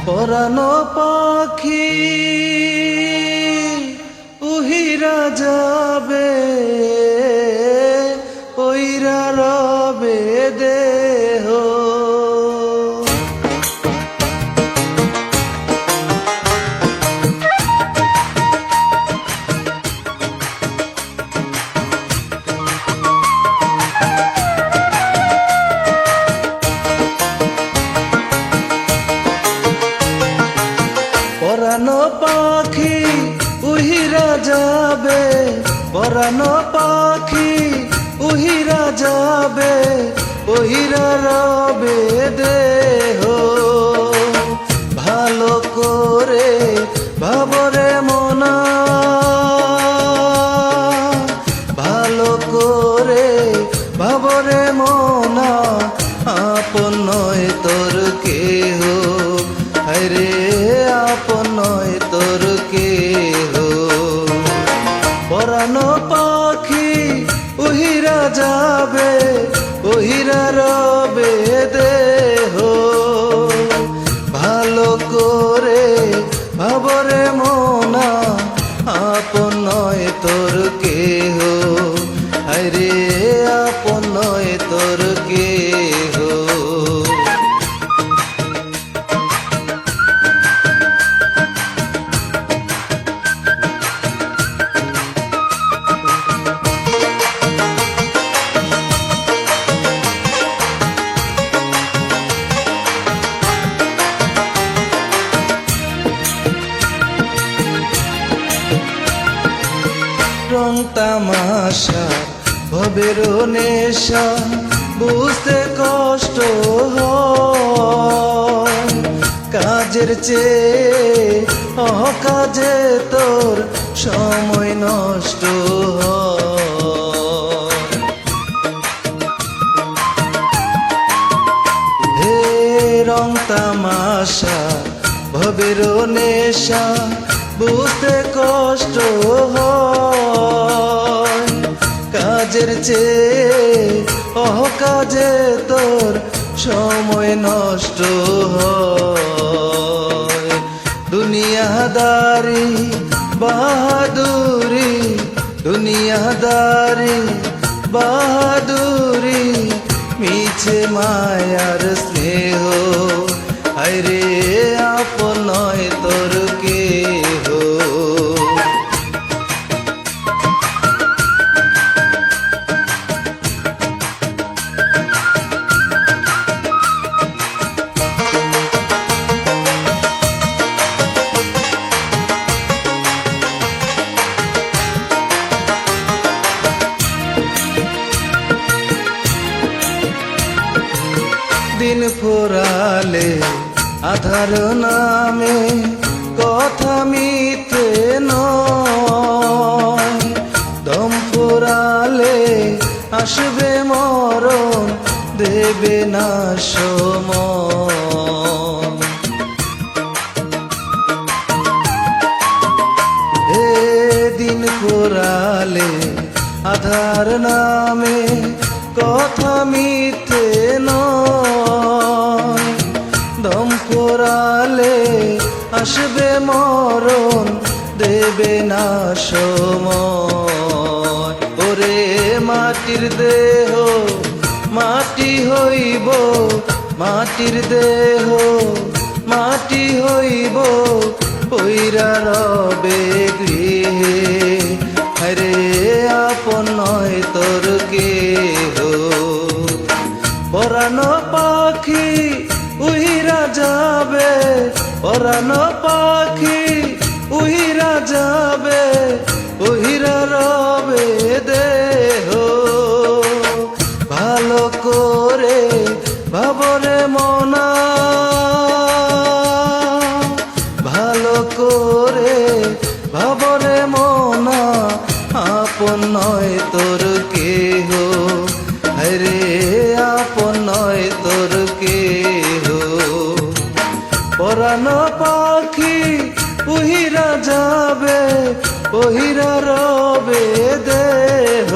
পরানো পাখি উহিরা যাবে, ওইরা রবে দেহ। পরানো পাখি উহিরা যাবে, পরানো পাখি উহিরা যাবে, ওহিরা রবে দেহ। ভালো করে ভাবরে মনা, ভালো করে ভাবরে মনা, আপন নয় তোর কেহ, হায়রে আপন নয় তোর কেহ। পরানো পাখি উহিরা যাবে, ওহিরা রবে দেহ। ভালো করে ভাবরে মনা, আপন নয় তোর কেহ, হায়রে আপন নয় তোর কেহ। রং তামাশা ভবের নেশা, বুঝতে কষ্ট হয়। কাজের চেয়ে অকাজে তোর সময় নষ্ট হয়। হে রং তামাশা ভবের নেশা, বুঝতে কষ্ট হয়। কাজের চেয়ে অকাজে তোর সময় নষ্ট হয়। দুনিয়াদারি বাহাদুরি, দুনিয়াদারি বাহাদুরি, মিছে মায়ার স্নেহ, হায়রে আপন নয় তোর কেহ। দিন ফুরালে আধার নামে কথা মিথ্যে নয়। দম ফুরালে আসবে মরণ, দেবে না সময়। হে দিন ফুরালে আধার নামে কথা মিথ্যে নয়। দম ফুরালে আসবে মরণ, দেবে না সময়। ওরে মাটির দেহ মাটি হইব, মাটির দেহ মাটি হইব, পইরা রবে গৃহে, হায়রে আপন নয় তোর কেহ। পরানো পাখি উহিরা যাবে, পরানো পাখি উহিরা যাবে, ওহিরা রবে দেহ। ভালো করে ভাবরে মনা, ভালো করে ভাবরে মনা, আপন নয় তোর কেহ, হায়রে আপন নয় তোর কেহ। পরানো পাখি উহিরা যাবে, ওহিরা রবে দেহ।